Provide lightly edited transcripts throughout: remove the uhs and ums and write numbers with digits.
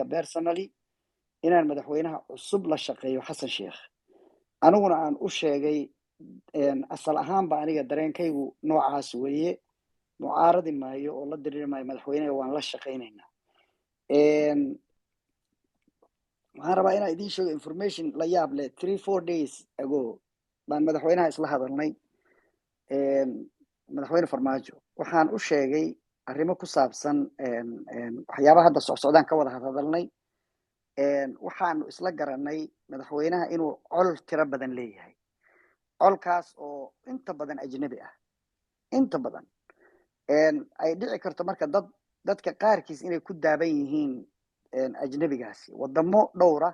personally inaan madaxweynaha cusub la shaqeeyo xasan sheekh aniguna aan u sheegay asal ahaanba aniga dareenkaygu noocaas weeye mucaaradi maayo oo la diriri maayo madaxweynaha waan la shaqaynaynaa waxaan rabaa inaan idiin sheego information la yaab leh 3-4 days ago baan madaxweynaha isla hadalnay madaxweyne farmaajo waxaan u sheegay arrimo ku saabsan waxyaabaha hadda socdaan ka wada hadalnay waxaanu isla garanay madaxweynaha inuu col tiro badan leeyahay colkaas oo inta badan ajnabi ah inta badan ay dhici karto marka dadka qaarkiis inay ku daaban yihiin ajnabigaasi wadamo dhowra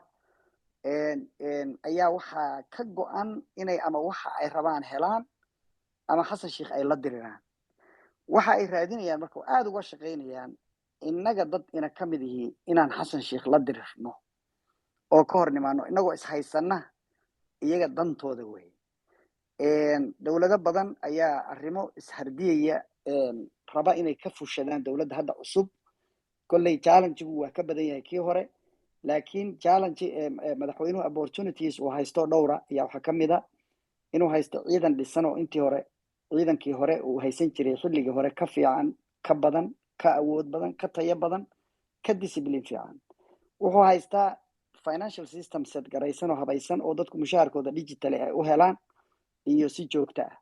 ayaa waxaa ka go-an inay ama waxa ay rabaan helaan ama xasan sheekh ay la diriraan waxa ay raadinayaan marka aada uga shaqaynayaan innaga dad ina ka mid yihiin inaan xasan sheekh la dirirno oo ka hor nimaano innagoo ishaysana iyaga dantooda wey dowlado badan ayaa arrimo ishardiyaya raba inay ka fushadaan dowladda hadda cusub kolley challenge-gu waa ka badan yahay kii hore laakiin challenge madaxweynuhu opportunities uu haysto dhowra ayaa waxaa ka mid a inuu haysto ciidan dhisan oo ciidankii hore uu haysan jiray xilligii hore ka fiican ka badan ka awood badan ka tayo badan ka discipline fiican wuxuu haystaa financial system set garaysan oo habaysan oo dadku mushaharkooda digital ay u helaan iyo si joogto ah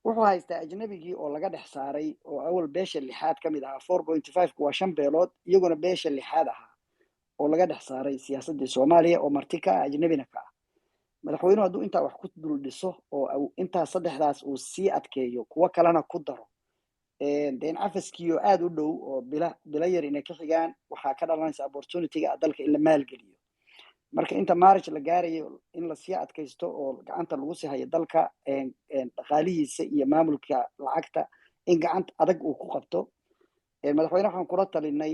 wuxuu haystaa ajnabigii oo laga dhex saaray oo awal beesha lixaad ka mid ahaa 4.5 waa 5 beelood iyaguna beesha lixaad ahaa oo laga dhex saaray siyaasadii Soomaaliya oo marti ka ah ajnabina ka ah madaxweynuhu hadduu intaa wax ku dul dhiso oo intaa saddexdaas uu sii adkeeyo kuwa kalena ku daro deen cafaskiyo aada u dhow oo bila yar inay ka xigaan waxaa ka dhalanaysa opportunity-ga dalka in la maalgeliyo marka inta marriage la gaarayo in la sii adkaysto oo gacanta lagu sii hayo dalka dhaqaalihiisa iyo maamulka lacagta in gacanta adag uu ku qabto madaxweynaha waxaan kula talinay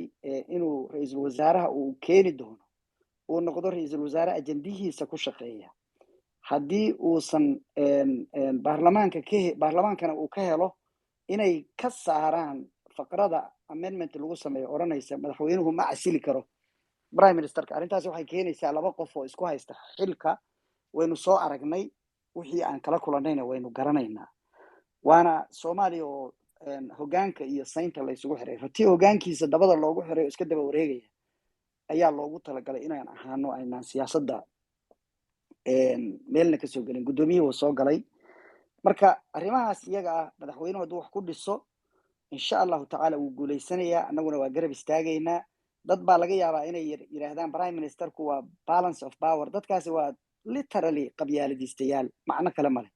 inuu ra-iisul wasaaraha uu keeni doono uu noqdo ra-iisul wasaare ajandihiisa ku shaqeeya haddii uusan baarlamaankana uu ka helo inay ka saaraan faqrada amendment lagu sameeyo odhanaysa madaxweynuhu ma casili karo prime ministerka arrintaasi waxay keenaysaa laba qof oo isku haysta xilka waynu soo aragnay wixii aan kala kulanayna waynu garanaynaa waana Soomaaliya oo hogaanka iyo saynta la isugu xiray ratii hogaankiisa dabada loogu xiray iska daba wareegaya ayaa loogu talagalay inaan ahaano aynaan siyaasadda meelna ka soo gelin gudoomiyihii uu soo galay marka arrimahaas iyaga ah madaxweynuhu hadduu wax ku dhiso insha allahu tacaala wuu guulaysanayaa annaguna waa garab istaagaynaa dad baa laga yaabaa inay yiraahdaan prime ministerku waa balance of power dadkaasi waa literally qabyaaladiistayaal macno kale male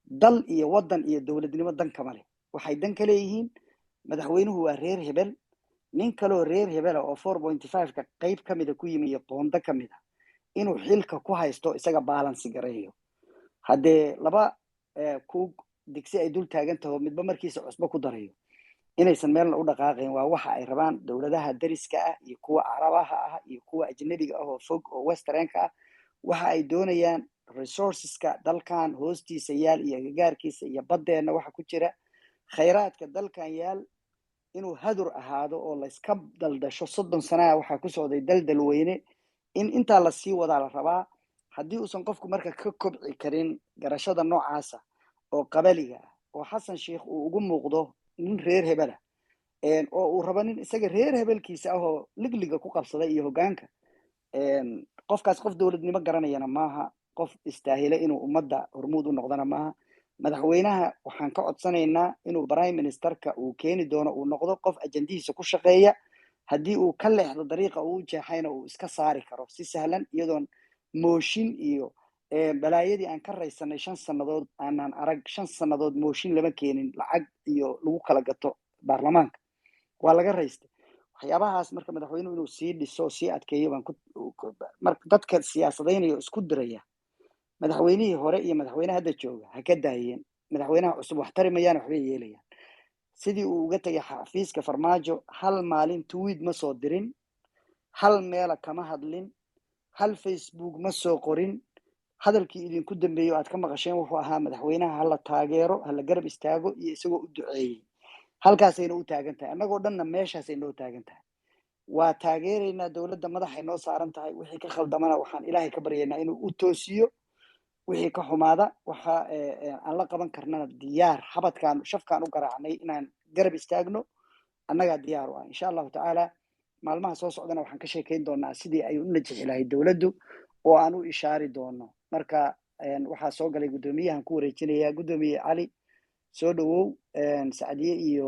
dal iyo wadan iyo dowladnimo dan kama leh waxay dan ka leeyihiin madaxweynuhu waa reer hebel nin kaloo reer hebela oo 4.5 ka qayb ka mida ku yimi iyo qoonda ka mida inuu xilka ku haysto isaga balance gareeyo haddee laba kuug digsi ay dul taagan taho midba markiisa cusbo ku darayo inaysan meelna u dhaqaaqayn waa waxa ay rabaan dowladaha dariska ah iyo kuwa carabaha ah iyo kuwa ajnabiga ah oo fog oo westernka ah waxa ay doonayaan resourceska dalkan hoostiisa yaal iyo agagaarkiisa iyo badeena waxa ku jira khayraadka dalkan yaal inuu hadur ahaado oo la iska daldasho 30 sano waxa ku socday daldal weyne in inta la sii wada la rabaa haddii uusan qofku marka ka kobci karin garashada noocaasa oo qabaliga oo xasan sheekh uu ugu muuqdo nin reer hebela oo uu rabo nin isaga reer hebelkiisa ah oo ligliga ku qabsaday iyo hogaanka qofkaas qof dowladnimo garanayana maaha qof istaahila inuu ummadda hormuud u noqdana maaha madaxweynaha waxaan ka codsanaynaa inuu prime ministerka uu keeni doono uu noqdo qof ajandihiisa ku shaqeeya haddii uu ka leexdo dariiqa uu jeexayna uu iska saari karo si sahlan iyadoon mooshin iyo balaayadii aan ka raysanay 5 sanadood aanan arag 5 sanadood mooshin lama keenin lacag iyo lagu kala gato baarlamaanka waa laga raystay waxyaabahaas marka madaxweynuhu inuu sii dhiso sii adkeeyo baan marka dadka siyaasadaynayo isku diraya madaxweynihii hore iyo madaxweynaha hadda jooga ha ka daayeen madaxweynaha cusub wax tari mayaan waxbay yeelayaan sidii uu uga tagay xafiiska farmaajo hal maalin tweet ma soo dirin hal meela kama hadlin hal Facebook ma soo qorin hadalkii idinku dambeeyo aad ka maqasheen wuxuu ahaa madaxweynaha hala taageero hala garab istaago iyo isagoo u duceeyay halkaasayna u taagan tahay annagoo dhanna meeshaasay noo taagan tahay waa taageeraynaa dowladda madaxay noo saaran tahay wixii ka khaldamana waxaan ilaahay ka baryaynaa inuu u toosiyo wixii ka xumaada waxa aan la qaban karnana diyaar xabadkaan shafkaan u garaacnay inaan garab istaagno annagaa diyaar u ah insha allahu tacaala maalmaha soo socdana waxaan ka sheekayn doonaa sidii ay u najixi lahayd dowladdu oo aan u ishaari doono marka waxaa soo galay guddoomiyahan ku wareejinaya guddoomiye cali soo dhawow sacdiye iyo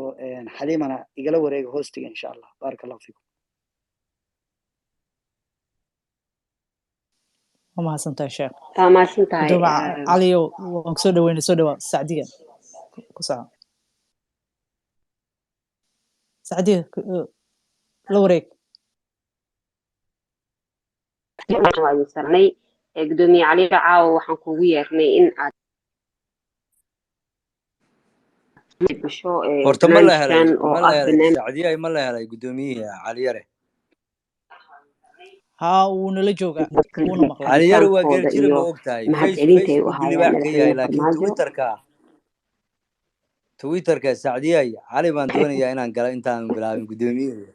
xaliimana igala wareega hoostiga insha allah baaraka allahu fiikum mahadsantahay sheekh mahadsantahay caliyo waan kusoo dhaweynay soo dhawaa sacdiga ku saca sacdiga la wareeg sarnay gudoomiye cali caawo waxaan kugu yeernay in aad gasho horta ma la helay sacdiye ma la helay gudoomiyaha cali yare ها ونلا جوجا علي يروى قال جري ما وقتها فيسبوك اللي بحكي لكن تويتر كسعدية علي باندوني يا إنا نقلا إنت نقلا من قدومي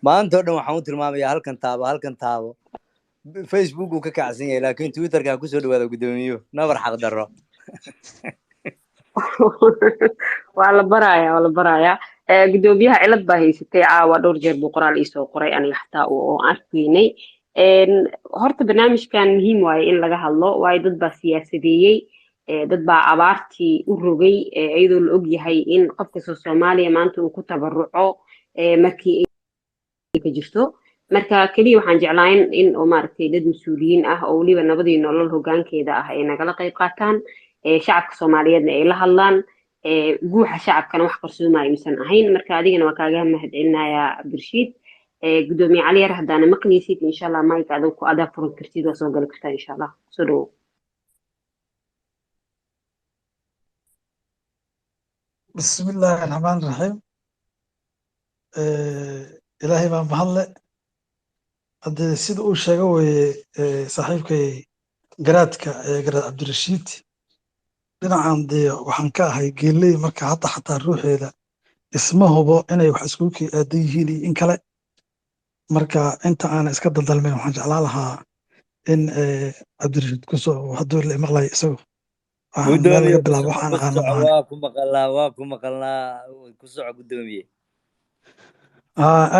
ما أنت أردنا محمود المامي هل كان تابو فيسبوك وكعسين لكن تويتر كاكوسود وهذا قدومي نبر حق درة ولا برايا قدوميها علب باهي ستي عاوة دور جير بقرا ليسو قرأي أنا يحتاج وأعرفيني horta barnaamijkan muhiim waaye in laga hadlo waayo dad baa siyaasadeeyey dad baa abaartii u rogay iyadoo la og yahay in qofka Soomaaliya maanta uu ku tabaruco markii ay ka jirto marka kaliya waxaan jeclaan in oo maaragtay dad mas'uuliyiin ah oo waliba nabadii nolol hoggaankeeda ah ay nagala qayb qaataan shacabka Soomaaliyeedna ay la hadlaan guuxa shacabkana wax qarsoomayo misan ahayn marka adigana waa kaaga mahadcelinayaa Abdirshiid gudoomiye cali yar hadana maqliysid insha Allah mayka adoo adaa furan kartid oo soo gali kartaa insha Allah soo dhaw bismillaahi raxmaani raxiim ilaahay baan mahadle haddee sida uu sheega weye saaxiibkay garaadka garaad cabdirashiid dhinacan dee waxaan ka ahay geeley marka hadda xataa ruuxeeda isma hubo inay wax iskugu aadan yihiin iyo in kale marka inta aan iska daldalmin waxaan jeclaan lahaa in cabdirashiid kusoo hadduu la maqlay isagu meel laga bilaabo waxaan aqaano waa ku maqalnaa ku soco gudoomiye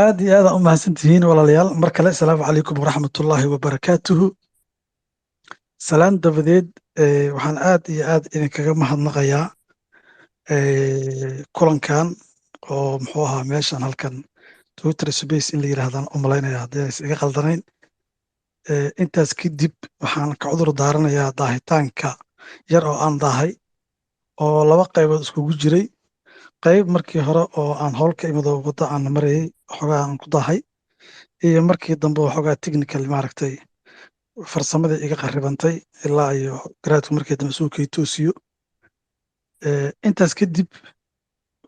aad iyo aad u mahadsantihiin walaalayaal mar kale asalaamu calaykum waraxmatullaahi wabarakaatuhu salaan dabadeed waxaan aad iyo aad idinkaga mahadnaqayaa kulankan oo muxuu ahaa meeshan halkan Twitter space in la yiraahdaan u malaynaya haddii aysan iga qaldanayn intaas kadib waxaan ka cudur daaranayaa daahitaanka yar oo aan daahay oo laba qaybood iskugu jiray qayb markii hore oo aan howl ka imado wadda aan marayay xogaa aan ku daahay iyo markii dambe xogaa technical maaragtay farsamadii iga qarribantay ilaa iyo garaadku markii dambe suu kay toosiyo intaas kadib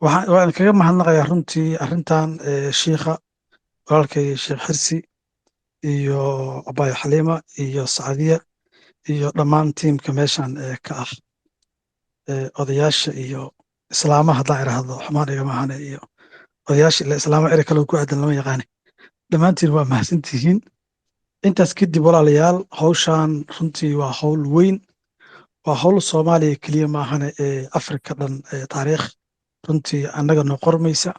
waxaan kaga mahadnaqayaa runtii arrintan shiikha walaalkay sheekh xirsi iyo abaayo xaliima iyo sacdiya iyo dhammaan tiimka meeshan ka ah odayaasha iyo islaamaha haddaan idhaahdo xumaan igama ahane iyo odayaasha ila islaama ere kale ku aadan lama yaqaane dhammaantiin waa mahadsantihiin intaas kadib walaalayaal hawshan runtii waa hawl weyn waa hawl Soomaaliya keliya maahane Afrika dhan taariikh runtii annaga noo qormaysa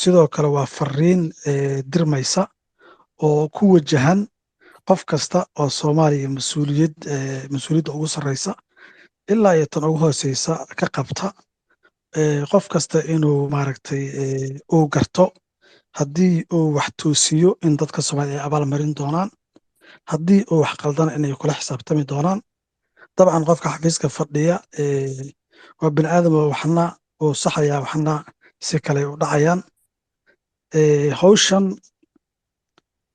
sidoo kale waa fariin dirmaysa oo ku wajahan qof kasta oo Soomaaliya mas-uuliyadda ugu sarreysa ilaa iyo tan ugu hooseysa ka qabta qof kasta inuu maaragtay uu garto haddii uu wax toosiyo in dadka Soomaaliya ay abaalmarin doonaan haddii uu wax qaldana inay kula xisaabtami doonaan dabcan qofka xafiiska fadhiya waa bini aadam waxna uu saxayaa waxna si kale u dhacayaan hawshan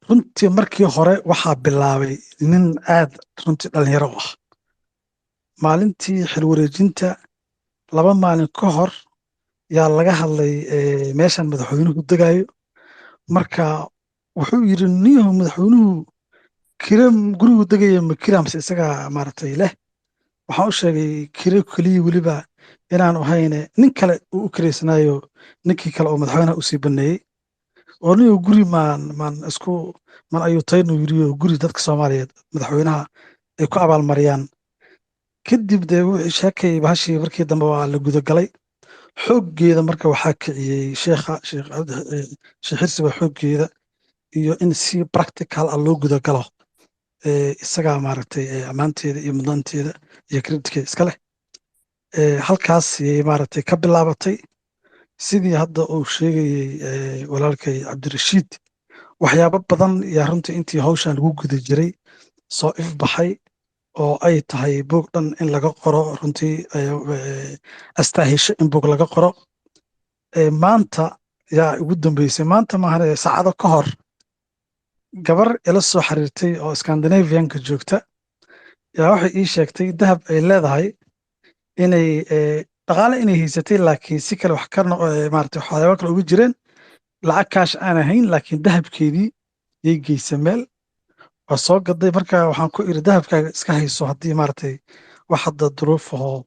runtii markii hore waxaa bilaabay nin aad runtii dhalinyaro ah maalintii xil wareejinta 2 maalin ka hor yaa laga hadlay meeshan madaxweynuhu degayo marka wuxuu yiri niyahu madaxweynuhu kiram gurigu degaya ma kiramse isaga maartay leh waxaan u sheegay kire kaliya waliba inaan ahayn nin kale uu kireysanayo ninkii kale oo madaxweynaha u sii baneeyay oo nin guri maan isku man ayuutaynu yiriyo guri dadka Soomaaliyeed madaxweynaha ay ku abaalmariyaan kadib dee wixii sheekay bahashii markii dambe waa la gudagalay xooggeeda marka waxaa kiciyey sheekh Xirsi baa xooggeeda iyo in si practical ah loo gudagalo isagaa maaragtay ammaanteeda iyo mudnaanteeda iyo creditkeeda iska leh halkaas ayay maaragtay ka bilaabatay sidii hadda uu sheegayey walaalkay Cabdirashiid waxyaabo badan yaa runtii intii hawshan lagu guda jiray soo ifbaxay oo ay tahay buug dhan in laga qoro runtii astaahisho in buug laga qoro maanta yaa ugu dambeysay maanta maahan saacado ka hor gabar ila soo xiriirtay oo Scandinavianka joogta yaa waxay ii sheegtay dahab ay leedahay inay dhaqaale inay haysatay laakiin si kale wax ka maaragtay waxyaabo kale ugu jireen lacag kaash aan ahayn laakiin dahabkeedii yay geysay meel waa soo gaday marka waxaan ku iri dahabkaaga iska hayso haddii maaragtay wax hadda duruuf ahoo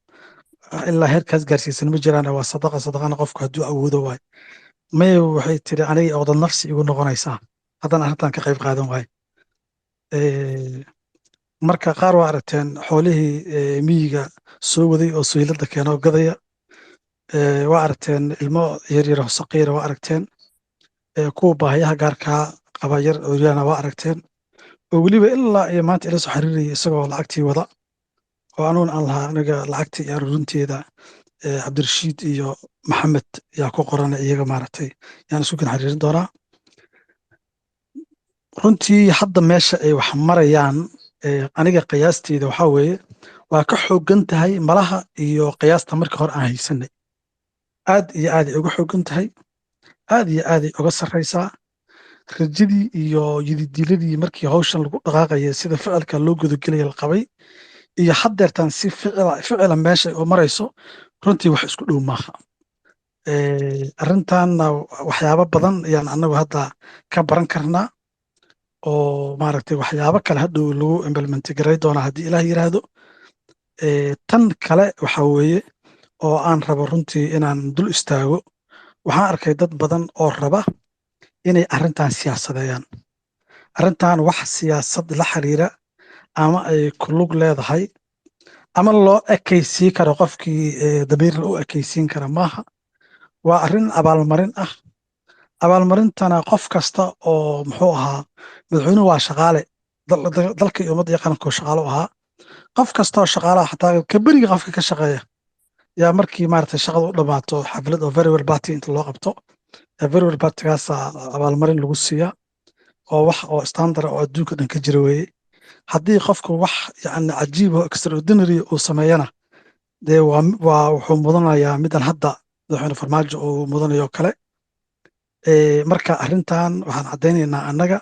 ilaa heerkaas gaarsiisan ma jiraan waa sadaqana qofku hadduu awoodo waay may waxay tiri aniga oodad nafsi igu noqonaysaa haddana arrintan ka qayb qaadan waaye marka qaar waa aragteen xoolihii miyiga soo waday oo suylada keenoo gadaya waa aragteen ilmo yaryar oo saqiira waa aragteen kuwa baahiyaha gaarkaa qaba yar oryana waa aragteen oo weliba ilaa iyo maanta ila soo xiriiraya isagoo lacagtii wada oo anuun aan lahaa aniga lacagtii iyo runteeda Cabdirashiid iyo Maxamed yaa ku qorana iyaga maaragtay yaan isku kan xiriirin doonaa runtii hadda meesha ay wax marayaan aniga qiyaasteeda waxaa weeye waa ka xooggan tahay malaha iyo qiyaasta markii hore aan haysanay aad iyo aad ay uga xooggan tahay aad iyo aad ay uga sarraysaa rajadii iyo yididiiladii markii hawshan lagu dhaqaaqaya sida ficilka loo gudagelaya la qabay iyo haddeertan si ficila meesha oo marayso runtii wax isku dhow maaha arrintanna waxyaabo badan ayaan anagu hadda ka baran karnaa oo maaragtay waxyaabo kale hadhow lagu implement garay doonaa haddii ilaah yiraahdo tan kale waxa weeye oo aan rabo runtii inaan dul istaago waxaan arkay dad badan oo raba inay arrintan siyaasadeeyaan arrintan wax siyaasad la xiriira ama ay ku lug leedahay ama loo ekaysiin karo qofkii damiirla u ekaysiin kara maaha waa arrin abaalmarin ah abaalmarintana qof kasta oo muxuu ahaa madaxweynuhu waa shaqaale dalka iyo ummadda iyo qaranku shaqaalo ahaa qof kasta oo shaqaalaha xataa kaberiga qofka ka shaqeeya yaa markii maaragtay shaqada u dhammaato xaflad oo very well party inta loo qabto very well partygaasa abaalmarin lagu siiyaa oo wax oo standard oo adduunka dhan ka jira weeye haddii qofku wax yani cajiib oo extraordinary uu sameeyana dee waa wuxuu mudanayaa midan hadda madaxweyne farmaajo uu mudanayo kale marka arrintan waxaan caddaynaynaa annaga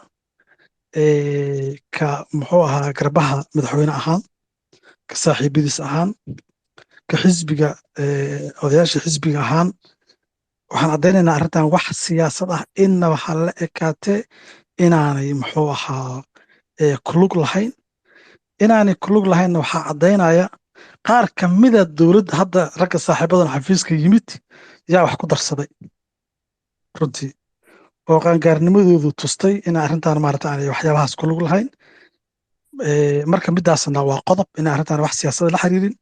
ka muxuu ahaa garbaha madaxweyne ahaan ka saaxiibadiis ahaan ka xisbiga odayaasha xisbiga ahaan waxaan caddaynaynaa arrintan wax siyaasad ah inna waxaa la ekaatee inaanay muxuu ahaa kulug lahayn inaanay kulug lahaynna waxaa caddaynaya qaar ka mida dowladda hadda ragga saaxiibadan xafiiska yimid yaa wax ku darsaday runtii oo qaangaarnimadoodu tustay in arrintan maarata aanay waxyaabahaas kulug lahayn marka midaasna waa qodob in arrintan wax siyaasada la xiriirin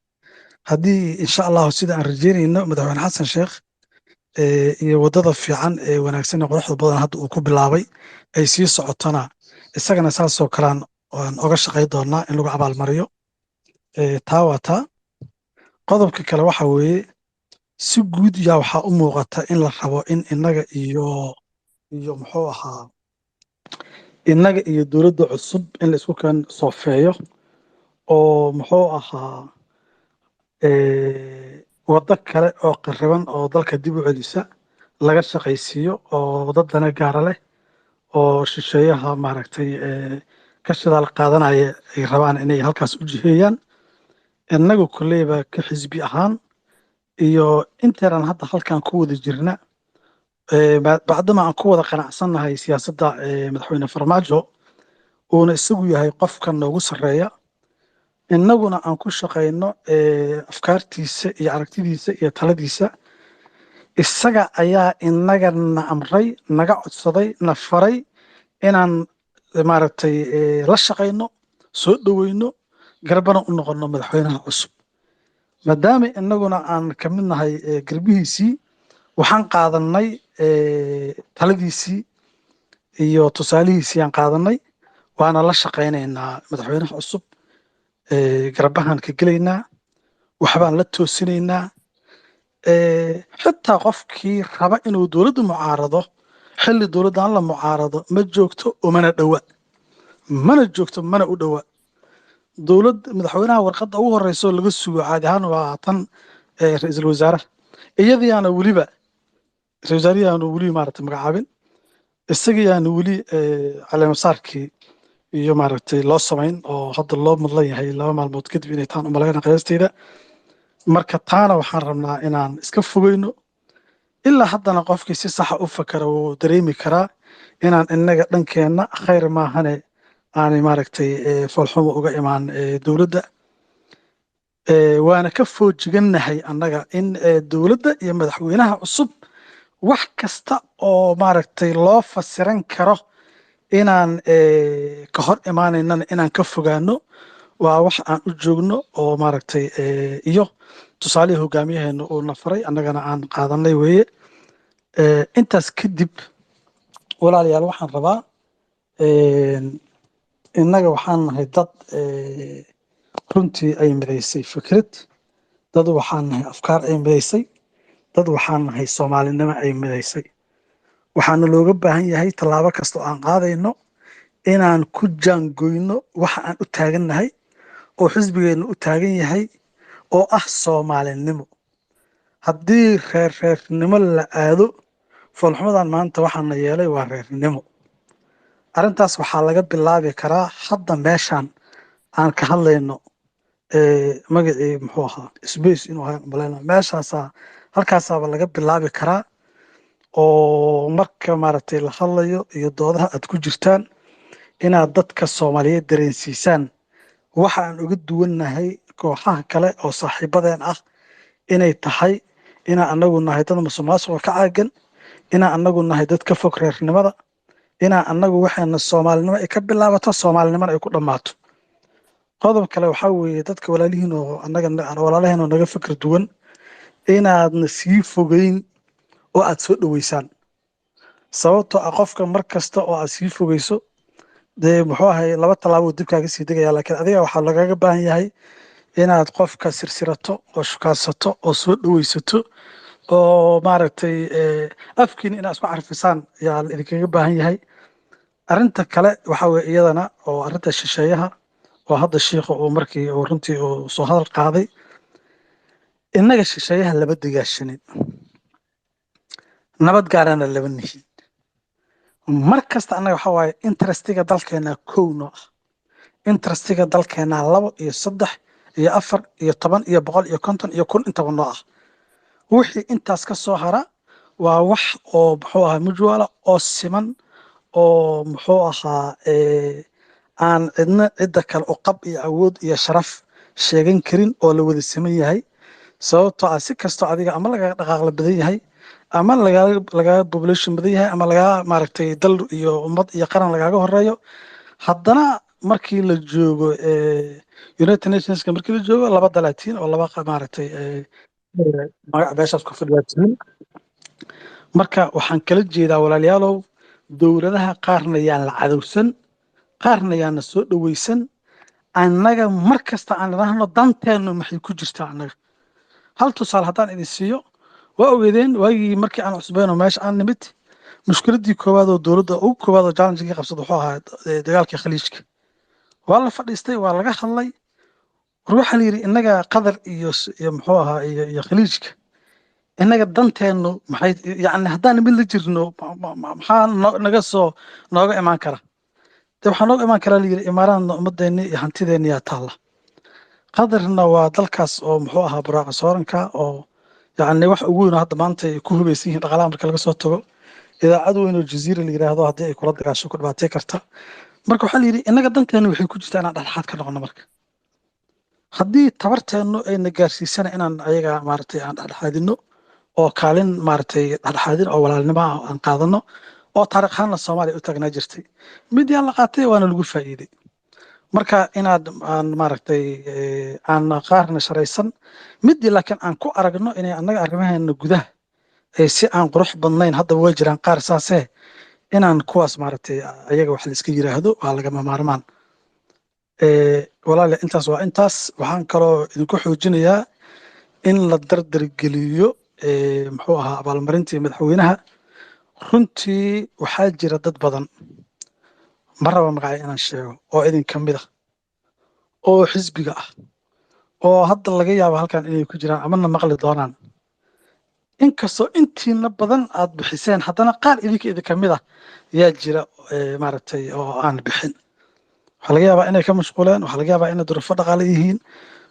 haddii insha allahu sida aan rajeynayno madaxweyne xasan sheekh iyo waddada fiican ee wanaagsan ee quruxda badan hadda uu ku bilaabay ay sii socotona isagana saasoo kalean waan oga shaqay doonaa in lagu abaalmariyo taa waa taa qodobka kale waxa weeye si guud yaa waxaa u muuqata in la rabo in innaga iyo muxuu ahaa innaga iyo dowladda cusub in la isku kan soofeeyo oo muxuu ahaa waddo kale oo qariban oo dalka dib u celisa laga shaqaysiiyo oo dad dana gaara leh oo shisheeyaha maaragtay ka shidaal qaadanaya ay rabaan inay halkaas u jiheeyaan innagu kolleyba ka xisbi ahaan iyo inteenan hadda halkan ku wada jirna bacdama aan ku wada qanacsannahay siyaasadda madaxweyne farmaajo uuna isagu yahay qofka noogu sarreeya innaguna aan ku shaqayno afkaartiisa iyo aragtidiisa iyo taladiisa isaga ayaa inaga na amray naga codsaday na faray inaan maaragtay la shaqayno soo dhoweyno garbana u noqono madaxweynaha cusub maadaama inaguna aan ka mid nahay garbihiisii waxaan qaadanay taladiisii iyo tusaalihiisii aan qaadanay waana la shaqaynaynaa madaxweynaha cusub garbahaan ka gelaynaa waxbaan la toosinaynaa xitaa qofkii raba inuu dowladda mucaarado xilli dowladdan la mucaarado ma joogto oo mana dhowa mana joogto mana u dhowa dowlad madaxweynaha warqadda ugu horeyso laga sugo caadi ahaan waa tan ra-iisul wasaaraha iyadiyaana weliba ra-isul wasaarihiyaanu weli maaragtay magacaabin isagiyaanu weli caleemasaarkii iyo maaragtay loo samayn oo hadda loo mudlan yahay 2 maalmood kadib inay taan umalayna qiyaasteyda marka taana waxaan rabnaa inaan iska fogeyno ilaa haddana qofkii si saxa u fakara wuu dareemi karaa inaan inaga dhankeenna khayr maahane aanay maaragtay foolxumo uga imaan dowladda waana ka foojigannahay annaga in dowladda iyo madaxweynaha cusub wax kasta oo maaragtay loo fasiran karo inaan ka hor imaanaynana inaan ka fogaano waa wax aan u joogno oo maaragtay iyo tusaalihii hogaamiyaheena uu na faray annagana aan qaadanay weeye intaas kadib walaalayaal waxaan rabaa innaga waxaan nahay dad runtii ay midaysay fikrad dad waxaan nahay afkaar ay midaysay dad waxaan nahay soomaalinimo ay midaysay waxaana looga baahan yahay tallaabo kasta oo aan qaadayno inaan ku jaangoyno waxa aan u taagannahay oo xisbigeenna u taagan yahay oo ah soomaalinimo haddii reernimo la aado foolxumadan maanta waxaana yeelay waa reernimo arrintaas waxaa laga bilaabi karaa hadda meeshaan aan ka hadlayno magacii muxuu ahaa space inuu ahay malayna meeshaasaa halkaasaaba laga bilaabi karaa oo marka maaragtay la hadlayo iyo doodaha aad ku jirtaan inaad dadka soomaaliyeed dareensiisaan waxa aan uga duwannahay kooxaha kale oo saaxiibadeen ah inay tahay inaan anagu nahay dad musuqmaasuqa ka caagan inaan anagu nahay dad ka fog reernimada inaan anagu waxaana soomaalinimo ay ka bilaabato soomaalinimana ay ku dhammaato qodob kale waxaa weeye dadka walaalihiin oo annaga walaalaheen oo naga fikir duwan inaadna sii fogeyn oo aad soo dhoweysaan sababtoo ah qofka mar kasta oo aad sii fogeyso dee muxuu ahay 2 tallaabo dib kaaga sii degaya laakiin adiga waxaa lagaga baahan yahay inaad qofka sirsirato oo shukaansato oo soo dhoweysato oo maaragtay afkiin inaad isku carfisaan ayaa la idinkaga baahan yahay arrinta kale waxaa weye iyadana oo arrinta shisheeyaha oo hadda shiikha uu markii uu runtii uu soo hadal qaaday innaga shisheeyaha laba degaashanin nabad gaarana laba nihin mar kasta annaga waxaa waaye interestiga dalkeena kowno ah interestiga dalkeena 2 iyo 3 iyo 4 iyo 10 iyo 100 iyo 50 iyo 1000 intaba noo ah wixii intaas ka soo hara waa wax oo muxuu ahaa mujwala oo siman oo muxuu ahaa aan cidda kale u qab iyo awood iyo sharaf sheegan karin oo la wada siman yahay sababtoo ah si kastoo adiga ama laga dhaqaaqla badan yahay ama laga population badan yahay ama laga maaragtay dal iyo ummad iyo qaran lagaaga horeeyo haddana markii la joogo United Nationska markii la joogo 2 dalaatiin oo 2 maaragtay magac beeshaas ku fadhiyaan marka waxaan kala jeedaa walaalayaalow dowladaha qaarna yaan la cadowsan qaarna yaana soo dhoweysan annaga mar kasta aan idhaahno danteenu maxay ku jirtaa annaga hal tusaale haddaan idin siiyo waa ogeedeen waagii markii aan cusbeyno meesha aan nimid mushkiladii koowaad oo dowladda ugu koowaad oo challenge-gii qabsada wuxuu ahaa dagaalkii khaliijka waa la fadhiistay waa laga hadlay war waxaa la yidhi innaga qatar iyo muxuu ahaa iyo khaliijka innaga danteenu maxay yacni haddaan mid la jirno maxaa nooga imaan kara dee waxaa nooga imaan karaa la yidhi imaaraadna ummadeenni iyo hantideenni yaa taalla qatarna waa dalkaas oo muxuu ahaa buraaqa sooranka oo yacni wax ugu weyn oo hadda maanta ay ku hubaysan yihiin dhaqaalaha marka laga soo tago idaacad weyn oo jaziira la yidhaahdo haddii ay kula dagaasho ku dhibaatay karta marka waxaa la yidhi innaga danteenu waxay ku jirtaa inaan dhexdhexaad ka noqono marka haddii tabarteennu ayna gaarsiisana inaan ayaga maaragtay aan dhexdhexaadino oo kaalin maaragtay dhexdhexaadin oo walaalnimo ah aan qaadano oo taariikh ahaanna soomaaliya u taagnaa jirtay mid yaan la qaatay waana lagu faa'iiday marka inaad aan maaragtay aan qaarna sharaysan midii laakiin aan ku aragno inay annaga arrimaheena gudaha si aan qurux badnayn hadda way jiraan qaar saasee inaan kuwaas maaragtay ayaga wax la iska yiraahdo waa lagama maarmaan walaale intaas waa intaas waxaan kaloo idinku xoojinayaa in la dardargeliyo muxuu ahaa abaalmarintii madaxweynaha runtii waxaa jira dad badan ma raba magacyo inaan sheego oo idin ka mid ah oo xisbiga ah oo hadda laga yaabo halkan inay ku jiraan amana maqli doonaan inkastoo intiina badan aad bixiseen haddana qaar idinka mid ah yaa jira maaragtay oo aan bixin waxaa laga yaabaa inay ka mashquuleen waxaa laga yaabaa inay duruufo dhaqaale yihiin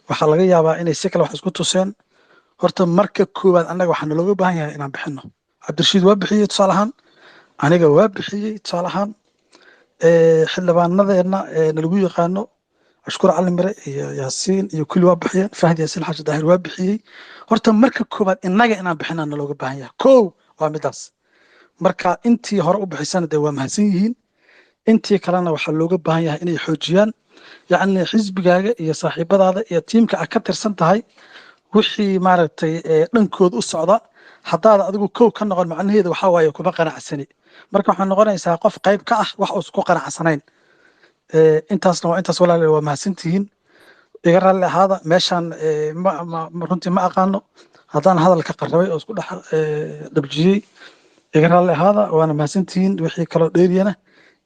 waxaa laga yaabaa inay si kale wax isku tuseen horta marka koowaad annaga waxaa nalooga baahan yahay inaan bixino cabdirashiid waa bixiyey tusaale ahaan aniga waa bixiyey tusaale ahaan xildhibaanadeenna nalagu yaqaano ashkur cali mire iyo yaasiin iyo kulli waa bixiyeen fahdi yaasiin xaaji daahir waa bixiyey horta marka koowaad innaga inaan bixinaa nalooga baahan yahay kow waa midaas marka intii hore u bixisana dee waa mahadsan yihiin intii kalena waxaa looga baahan yahay inay xoojiyaan yacni xisbigaaga iyo saaxiibadaada iyo tiimka aad ka tirsan tahay wixii maaragtay dhankooda u socda haddaad adigu kow ka noqon macnaheedu waxaa waaye kuma qanacsani marka waxaa noqonaysaa qof qayb ka ah wax uusan ku qanacsanayn intaasna waa intaas walaalayaal waa mahadsantihiin iga raalli ahaada meeshaan runtii ma aqaano haddaan hadalka qarrabay oo isku dhex dhabjiyey iga raalli ahaada waana mahadsantihiin wixii kaloo dheeriyana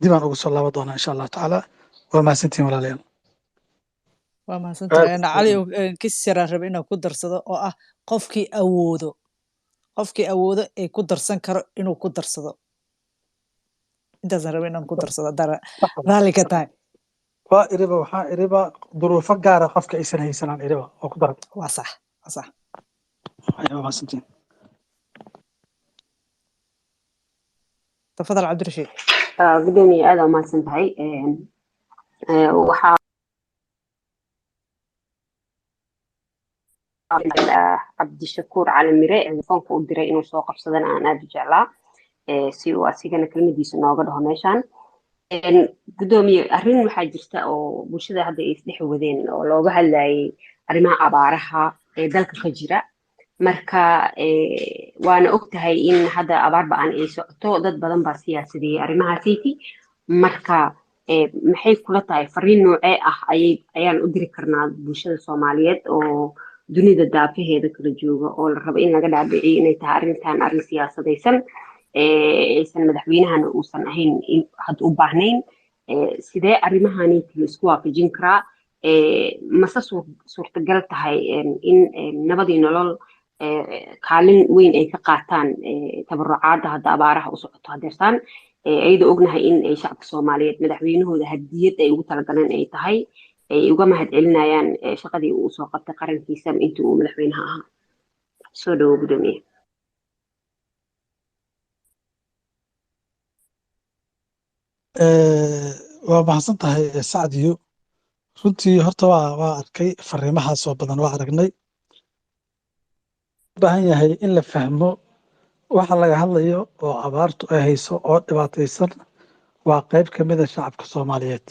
dib aan ugu soo laaban doonaa insha allahu tacaala waa mahadsantihiin walaalayaal waa mahadsantahay cali kisiraan rabe inaan ku darsado oo ah qofkii awoodo ee ku darsan karo inuu ku darsado intaasaan rabe inaan ku darsado haddaan raalli ka tahay waa iriba waxaa iriba duruufo gaara qofka aysan haysanaan iriba oo ku daran waa sax waa mahadsantihiin tafadal cabdirashiid gudoomiye aad waa mahadsan tahay waxaa cabdishakuur cali mire telefoonka u diray inuu soo qabsadana aan aad u jeclaa si uu asigana kelmadiisa nooga dhaho meeshaan gudoomiye arrin waxaa jirta oo bulshada hadda ay isdhex wadeen oo looga hadlayay arrimaha abaaraha ee dalka ka jira marka waana ogtahay in hadda abaar ba-an ay socoto dad badan baa siyaasadeeyay arrimahaasiti marka maxay kula tahay fariin noocee ah ayaan u diri karnaa bulshada soomaaliyeed oo dunida daafaheeda kala jooga oo la rabo in laga dhaadhiciyo inay tahay arrintan arrin siyaasadaysan aysan madaxweynahana uusan ahayn hadda u baahnayn sidee arrimahaniti la isku waafajin karaa mase suurtagal tahay in nabadii nolol kaalin weyn ay ka qaataan tabarucaadda hadda abaaraha u socoto hadeertaan ayadoo ognahay in ay shacabka soomaaliyeed madaxweynahooda hadiyad ay ugu talagaleen ay tahay ay uga mahad celinayaan shaqadii uu soo qabtay qarankiisa intii uu madaxweynaha ahaa soo dhawo gudoomiye waa mahadsan tahay sacdiyo runtii horta waa arkay fariimahaasoo badan waa aragnay baahan yahay in la fahmo waxa laga hadlayo oo abaartu ay hayso oo dhibaataysan waa qayb ka mida shacabka soomaaliyeed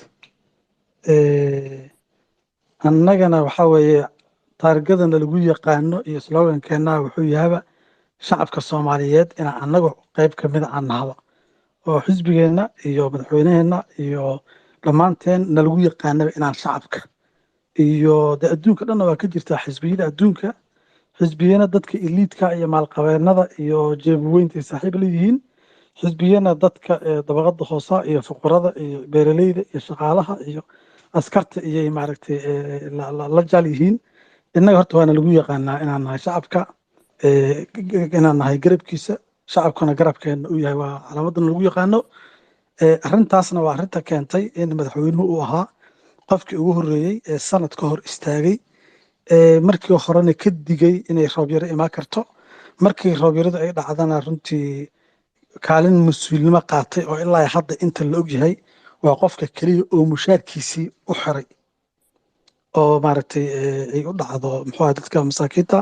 annagana waxaa weeye taargadana lagu yaqaano iyo slogankeenna wuxuu yahaba shacabka soomaaliyeed inaan annagu qayb ka mida aan nahdo oo xisbigeenna iyo madaxweyneheenna iyo dhammaanteen nalagu yaqaanaba inaan shacabka iyo de adduunka dhanna waa ka jirtaa xisbiyada adduunka xisbiyana dadka iliidka iyo maalqabeennada iyo jeebaweynta saaxiib leeyihiin xisbiyana dadka dabaqada hoosa iyo fuqarada iyo beeraleyda iyo shaqaalaha iyo askarta iyo maaragtay la jaal yihiin innaga horta waana lagu yaqaanaa inaan nahay shacabka inaan nahay garabkiisa shacabkuna garabkeena uu yahay waa calaamadan lagu yaqaano arrintaasna waa arrinta keentay in madaxweynuhu uu ahaa qofkii ugu horreeyey ee sanad ka hor istaagay markii horena ka digay inay roobyaro imaan karto markii roobyaradu ay dhacdana runtii kaalin mas-uulnimo qaatay oo ilaa hadda inta la ogyahay waa qofka keliya oo mushaarkiisii u xiray oo maaragtay ay u dhacdo muxuu ahaa dadka masaakiinta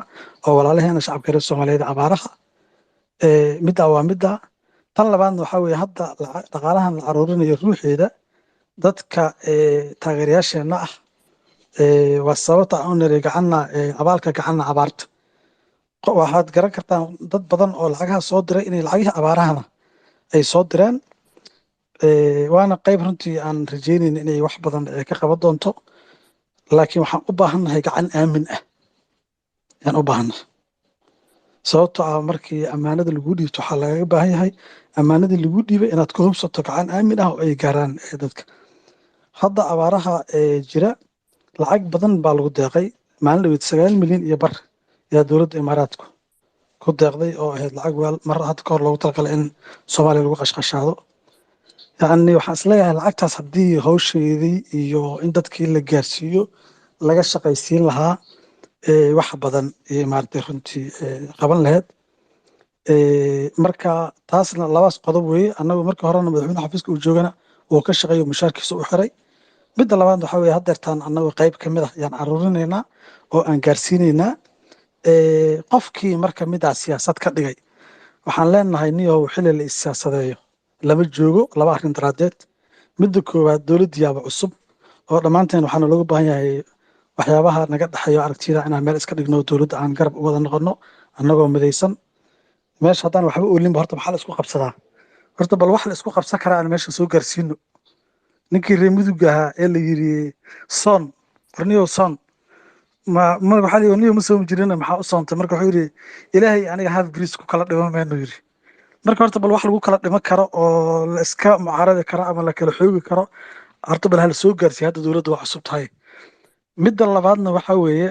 oo walaalaheena shacabka reer Soomaaliyeed abaaraha midda waa midda tan labaadna waxaa weeye hadda dhaqaalahan la aruurinayo ruuxeeda dadka taageerayaasheena ah waa sababta aan u niri gacanna abaalka gacanna abaarta waxaad garan kartaa dad badan oo lacagaha soo diray inay lacagihii abaarahana ay soo direen waana qayb runtii aan rajaynayn inay wax badan ka qaban doonto laakiin waxaan u baahannahay gacan aamin ah ayaan u baahannahay sababtoo ah markii ammaanada lagu dhiibto waxaa lagaga baahan yahay ammaanadii lagu dhiibay inaad ku hubsato gacan aamin ah oo ay gaaraan dadka hadda abaaraha jira lacag badan baa lagu deeqay maalin dhaweyd 9 milyan iyo bar yaa dowladda imaaraadku ku deeqday oo ahayd lacag weel mar hadda ka hor loogu talagalay in soomaaliya lagu qashqashaado yacni waxaan isleeyahay lacagtaas haddii hawsheedii iyo in dadkii la gaarsiiyo laga shaqaysiin lahaa wax badan iyo maaragtay runtii qaban lahayd marka taasna labaas qodob weeye annagu markii horena madaxweyne xafiiska uu joogana uu ka shaqeeyo mushaarkiisa u xiray midda labaad waxaa weeye haddeertaan annagu qayb ka mid ah ayaan aruurinaynaa oo aan gaarsiinaynaa qofkii marka midaa siyaasad ka dhigay waxaan leenahay niyow xili la is-siyaasadeeyo lama joogo laba arrin daraadeed midda koowaad dowladdiyaaba cusub oo dhammaanteen waxaana looga baahan yahay waxyaabaha naga dhexeeyo aragtida inaan meel iska dhigno dowladda aan garab u wada noqono annagoo midaysan meesha haddaan waxba oolinba horta maxaa la isku qabsadaa horta bal wax la isku qabsan karaa aan meesha soo gaarsiino ninkii reer mudug ahaa ee la yiri son warniyow son mar waxaa la niyo ma soomi jirina maxaa u soontay marka wuxuu yidhi ilaahay aniga half bris ku kala dhiman mayno yidhi marka horta bal wax lagu kala dhiman karo oo la iska mucaaradi karo ama la kala xoogi karo horta bal hala soo gaarsiiya hadda dowladda waa cusub tahay midda labaadna waxaa weeye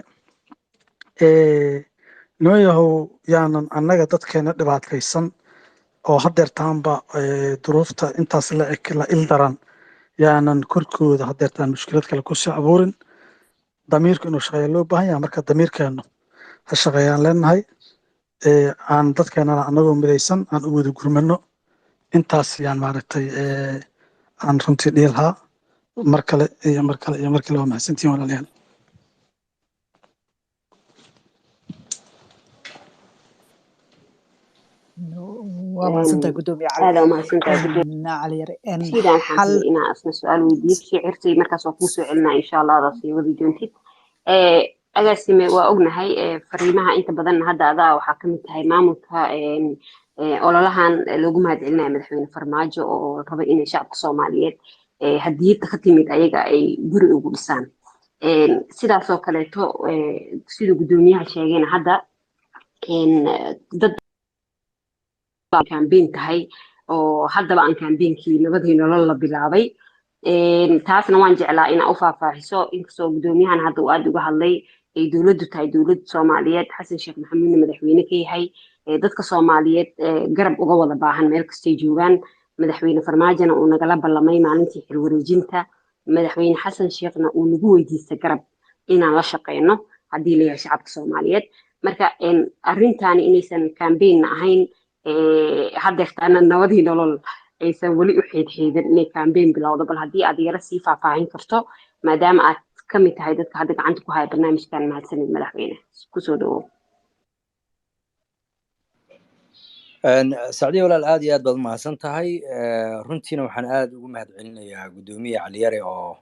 noo yahow yaanan annaga dadkeena dhibaataysan oo haddeertaanba duruufta intaas la eg la ildaran yaanan korkooda haddeertaan mushkilad kale kusii abuurin damiirku inuu shaqeeya loo baahan yahay marka damiirkeennu ha shaqeeyaan leenahay aan dadkeenana annagoo midaysan aan u wada gurmano intaas yaan maaragtay aan runtii dhihi lahaa mar kale iyo mar kale iyo mar kale waa mahadsantihin walaalayaal waa mahadsantahay gudoomiye cali aada umahadsantahay gudoomiye cali yare sidaan waxaan rabay inaan asna su-aal weydiiyo shicirtay markaas waa kuu soo celinaa insha allah adaa sii wadi doontid agaasime waa ognahay fariimaha inta badan hadda adaa waxaa kamid tahay maamulka ololahan loogu mahadcelinaya madaxweyne farmaajo oo raba inay shacabka soomaaliyeed hadiyadda ka timid ayaga ay guri ugu dhisaan sidaasoo kaleeto sida gudoomiyaha sheegayna hadda dad kambeyn tahay oo haddaba aan kambeynkii nabadii nolol la bilaabay taasna waan jeclaa inaa u faahfaahiso inkastoo gudoomiyahan hadda uu aada uga hadlay ay dowladdu tahay dowladda soomaaliyeed xasan sheekh maxamuudna madaxweyne ka yahay dadka soomaaliyeed garab uga wada baahan meel kastay joogaan madaxweyne farmaajona uu nagala ballamay maalintii xilwareejinta madaxweyne xasan sheekhna uu nagu weydiistay garab inaan la shaqeyno haddii layahay shacabka soomaaliyeed marka arrintaani inaysan kambeynna ahayn haddeertaana nabadii nolol aysan weli u xeedxeedin inay kambeyn bilowdo bal haddii aad yara sii faahfaahin karto maadaama aad ka mid tahay dadka hadda gacanta ku haya barnaamijkan mahadsanid madaxweyne kusoo dhawow sacdiya walaal aad iyo aad baad umahadsan tahay runtiina waxaan aad ugu mahad celinayaa gudoomiye caliyare oo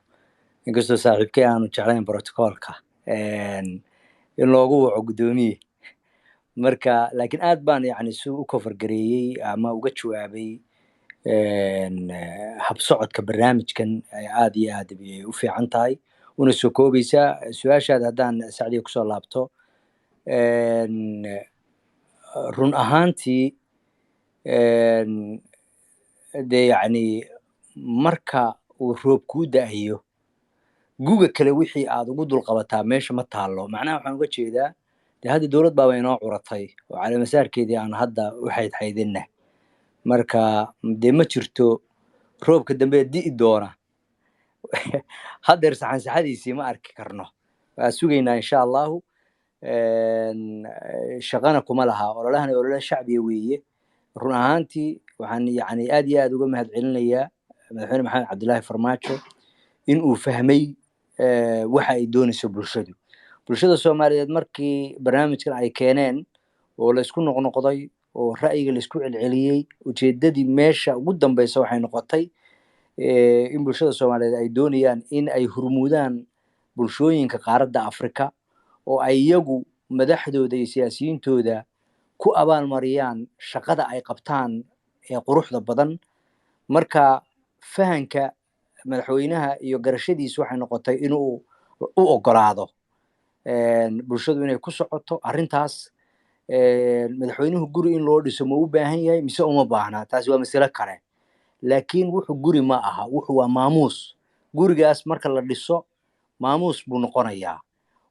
inkastoo saaxiibkay aanu jeclayn protocolka in loogu waco gudoomiye marka laakiin aad baan yani si u kofargareeyey ama uga jawaabay habsocodka barnaamijkan aad iyo aad bay u fiican tahay una soo koobaysaa su-aashaada haddaan sacdiya kusoo laabto run ahaantii dee yani marka uu roob kuu da-ayo guga kale wixii aad ugu dulqabataa meesha ma taalo macnaha waxaan uga jeedaa dee hadda dowlad baaba inoo curatay oo caleemasaarkeedii aan hadda u xaydxaydinna marka dee ma jirto roobka dambe di'i doona haddeer saxansaxadiisii ma arki karno waa sugaynaa insha allahu shaqana kuma laha ololahana olole shacbiya weeye run ahaantii waxaan yani aad iyo aad uga mahad celinayaa madaxweyne maxamed cabdilaahi farmaajo in uu fahmay waxa ay doonayso bulshada Soomaaliyeed markii barnaamijkan ay keeneen oo la isku noqnoqday oo ra'yiga la isku celceliyey ujeedadii meesha ugu dambeysa waxay noqotay in bulshada Soomaaliyeed ay doonayaan in ay hurmudaan bulshooyinka qaaradda Afrika oo ay iyagu madaxdooda iyo siyaasiyiintooda ku abaalmariyaan shaqada ay qabtaan ee quruxda badan. marka fahanka madaxweynaha iyo garashadiisu waxay noqotay inuu u ogolaado bulshadu inay ku socoto arrintaas. madaxweynuhu guri in loo dhiso ma u baahan yahay mise uma baahna, taasi waa mas'alo kale. laakiin wuxuu guri ma aha, wuxuu waa maamuus. gurigaas marka la dhiso maamuus buu noqonayaa.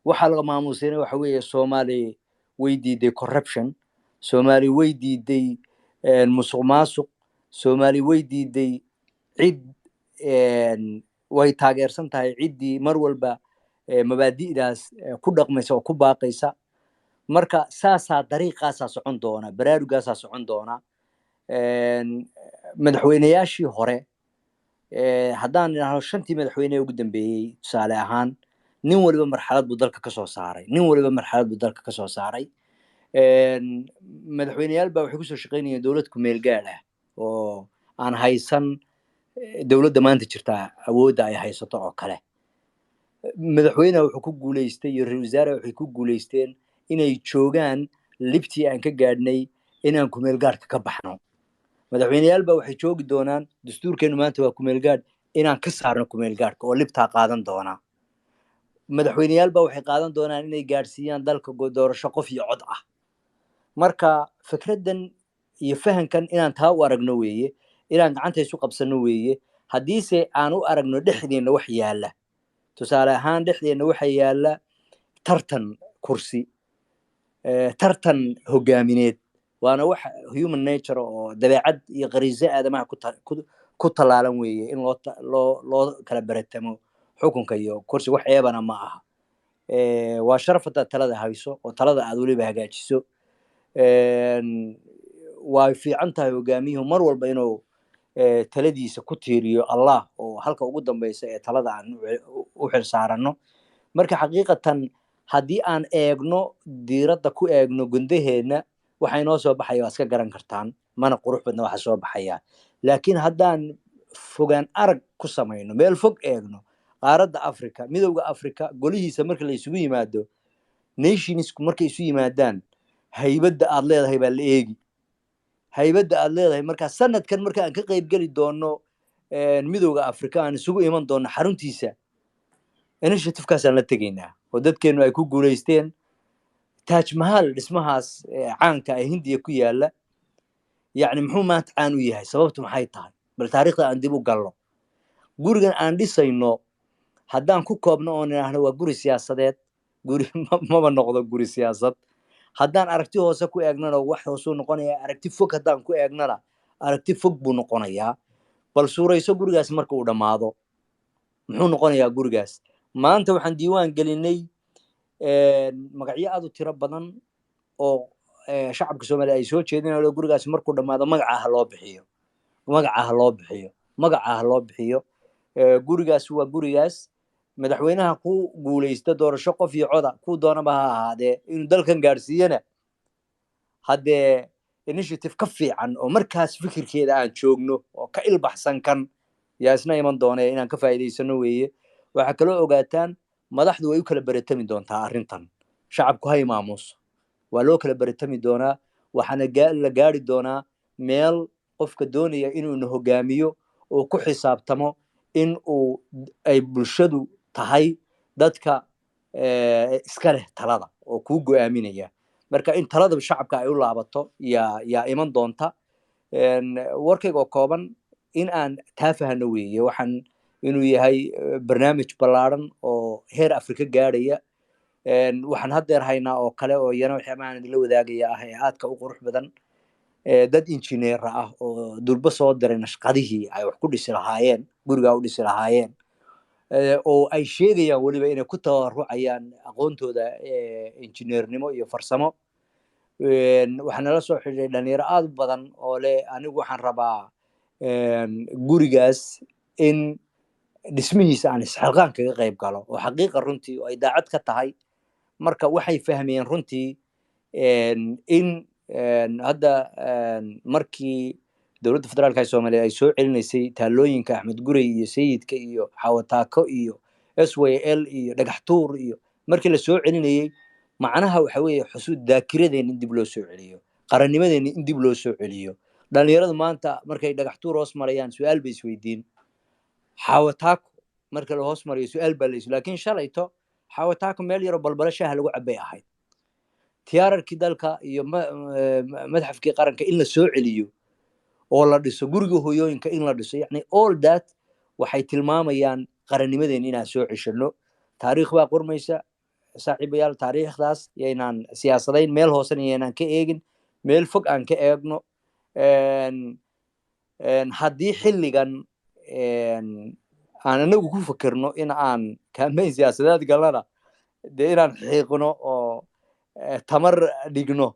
waxa laga maamuusayna waxa weeye Soomaali way diiday corruption, Soomaali way diiday musuq maasuq, Soomaali way diiday cid way taageersan tahay ciddii mar walba mabaadi'daas ku dhaqmaysa oo ku baaqaysa. marka saasaa dariiqaasaa socon doona, baraarugaasaa socon doona. madaxweynayaashii hore haddaan idhaahdo 5tii madaxweyne ugu dambeeyey tusaale ahaan, nin waliba marxalad buu dalka kasoo saaray. madaxweyneyaal baa waxay kusoo shaqaynayeen dowlad ku meel gaar ah oo aan haysan dowladda maanta jirta awoodda ay haysato oo kale. madaxweynaha wuxuu ku guuleystay iyo ra'iisul wasaaraha waxay ku guuleysteen inay joogaan libtii aan ka gaadhnay inaan ku meel gaarka ka baxno. madaxweyneyaal baa waxay joogi doonaan, dastuurkeenu maanta waa ku meel gaar, inaan ka saarno ku meel gaarka oo libtaa qaadan doona. madaxweyneyaal baa waxay qaadan doonaan inay gaadhsiiyaan dalka doorasho qof iyo cod ah. marka fikraddan iyo fahankan inaan taa u aragno weeye, inaan gacanta isu qabsano weeye. haddiise aan u aragno dhexdeena wax yaala, tusaale ahaan dhexdeena waxa yaala tartan kursi, tartan hogaamineed, waana wax human nature oo dabeecad iyo qariiso aadamaha ku talaalan weeye in loo kala baratamo xukunka iyo kursi. wax eebana ma aha. waa sharaf hadaad talada hayso oo talada aad weliba hagaajiso. way fiican tahay hogaamiyuhu mar walba inuu taladiisa ku tiiriyo allah oo halka ugu dambeysa ee talada aan u xil saarano. marka xaqiiqatan haddii aan eegno diiradda ku eegno gundaheedna waxa inoo soo baxaya waa iska garan kartaan, mana qurux badna waxa soo baxaya. laakiin haddaan fogaan arag ku samayno, meel fog eegno, qaaradda Afrika, midowga Afrika golihiisa marka la isugu yimaado, nationsku markay isu yimaadaan, haybadda aad leedahay baa la eegi. haybadda aad leedahay markaa sanadkan marka aan ka qayb geli doono midowga Afrika aan isugu iman doono xaruntiisa, initiative-kaasaan la tegaynaa oo dadkeenu ay ku guuleysteen. Taj Mahal dhismahaas caanka ee Hindiya ku yaala, yacni muxuu maanta caan u yahay? sababtu maxay tahay? bal taariikhda aan dib u galno. gurigan aan dhisayno haddaan ku koobno oon idhaahno waa guri siyaasadeed, guri maba noqdo guri siyaasad. haddaan aragti hoose ku eegnana wax hoosuu noqonayaa, aragti fog haddaan ku eegnana aragti fog buu noqonayaa. bal suurayso gurigaas marka uu dhammaado muxuu noqonayaa gurigaas? maanta waxaan diiwaan gelinay magacyo aad u tiro badan oo shacabka Soomaaliya ay soo jeedinayaan. gurigaas markuu dhammaado magaca ha loo bixiyo. gurigaas waa gurigaas. madaxweynaha ku guuleysta doorasho qof iyo coda ku doonaba ha ahaadee inuu dalkan gaadhsiiyana haddee initiative ka fiican oo markaas fikirkeeda aan joogno oo ka ilbaxsan kan yaa isna iman doonee inaan ka faa'iidaysano weeye. waxaa kaloo ogaataan madaxdu way u kala baratami doontaa arrintan. shacabku hay maamuuso, waa loo kala baratami doonaa. waxaana la gaari doonaa meel qofka doonaya inuuna hogaamiyo oo ku xisaabtamo in ay bulshadu tahay dadka iska leh talada oo kuu go'aaminaya. marka in talada shacabka ay u laabato yaa iman doonta. warkayga oo kooban in aan taa fahano weeye. waxaan inuu yahay barnaamij ballaaran oo heer Afrika gaadhaya. waxaan haddeer haynaa oo kale oo iyana waxyaabahan idinla wadaagaya ah ee aadka u qurux badan, dad injineer ah oo durba soo diray nashqadihii ay wax ku dhisi lahaayeen, gurigaa u dhisi lahaayeen, oo ay sheegayaan weliba inay ku tabarucayaan aqoontooda injineernimo iyo farsamo. waxaan nala soo xidhiidhay dhalinyaro aad u badan oo leh anigu waxaan rabaa gurigaas in dhismihiisa aan isxilqaan kaga qayb galo oo xaqiiqa runtii oo ay daacad ka tahay marka waxay fahmeen runtii in hadda markii dowladda federaalka ee soomaaliya ay soo celinaysay taalooyinka axmed gurey iyo sayidka iyo xawataako iyo syl iyo dhagaxtuur iyo markii la soo celinayey macnaha waxa weeye xusuud daakiradeena in dib loo soo celiyo qarannimadeena in dib loo soo celiyo dhalinyaradu maanta markay dhagaxtuur hoos marayaan su-aal bay isweydiin xawataako marka la hoos marayo su-aal baa laysu laakiin shalayto xawataako meel yaroo balbala shaaha lagu cabay ahayd tiyaararkii dalka iyo madxafkii qaranka in la soo celiyo oo la dhiso guriga hooyooyinka in la dhiso yani all that waxay tilmaamayaan qarannimadeena inaan soo ceshano taariikh baa qormaysa saaxiibayaal taariikhdaas yaynaan siyaasadayn meel hoosena yaynaan ka eegin meel fog aan ka eegno haddii xilligan aan anagu ku fakerno in aan campaign siyaasadeed galnana dee inaan xiiqno oo tamar dhigno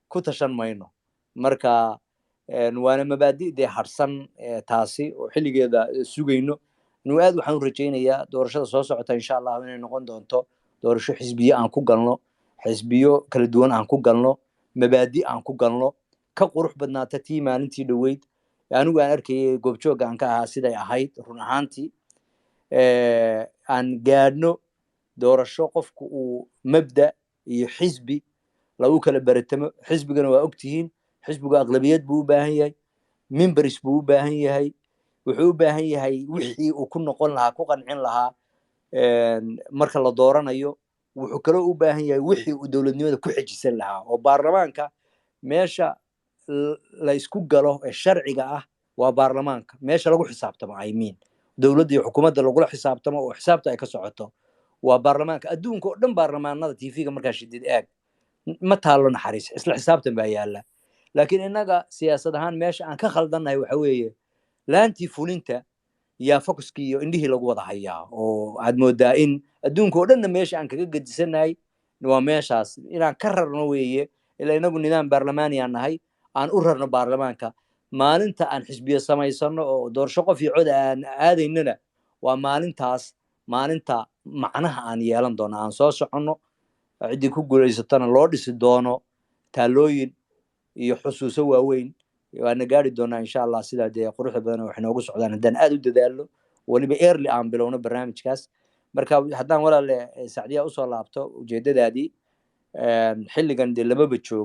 ku tashan mayno marka waana mabaadi dee harsan taasi oo xilligeeda sugayno inuu aad waxaan u rajaynayaa doorashada soo socota insha allah inay noqon doonto doorasho xisbiyo aan ku galno xisbiyo kala duwan aan ku galno mabaadi aan ku galno ka qurux badnaata tii maalintii dhoweyd anigu aan arkayay goobjooga aan ka ahaa siday ahayd run ahaantii aan gaadhno doorasho qofku uu mabda iyo xisbi lagu kala baratamo xisbigana waa ogtihiin xisbigu aqlabiyad buu u baahan yahay members buu u baahan yahay wuxuu u baahan yahay wixii uu ku noqon lahaa ku qancin lahaa marka la dooranayo wuxuu kaloo u baahan yahay wixii uu dowladnimada ku xejisan lahaa oo baarlamaanka meesha la isku galo ee sharciga ah waa baarlamaanka meesha lagu xisaabtamo dowladda iyo xukuumadda lagula xisaabtamo oo xisaabta ay ka socoto waa baarlamaanka adduunka oo dhan baarlamaanada tvga markaa shidid eeg ma taalo naxariis isla xisaabtan baa yaala laakiin innaga siyaasad ahaan meesha aan ka khaldannahay waxa weeye laantii fulinta yaa focuskii iyo indhihii lagu wada hayaa oo aad moodaa in adduunka oo dhanna meesha aan kaga gedisannahay waa meeshaas inaan ka rarno weeye ilaa inagu nidaam baarlamaaniyaan nahay aan u rarno baarlamaanka maalinta aan xisbiyo samaysano oo doorasho qof iyo cod aan aadaynana waa maalinta macnaha aan yeelan doono aan soo soconno ciddii ku guulaysatana loo dhisi doono taalooyin iyo xusuuso waaweyn waana gaari doonaa insha allah sidaa dee quruxda badan waxay noogu socdaan haddaan aad u dadaalno weliba early aan bilowno barnaamijkaas marka haddaan walaale sacdiya usoo laabto ujeedadaadii xilligan dee lamaba joogo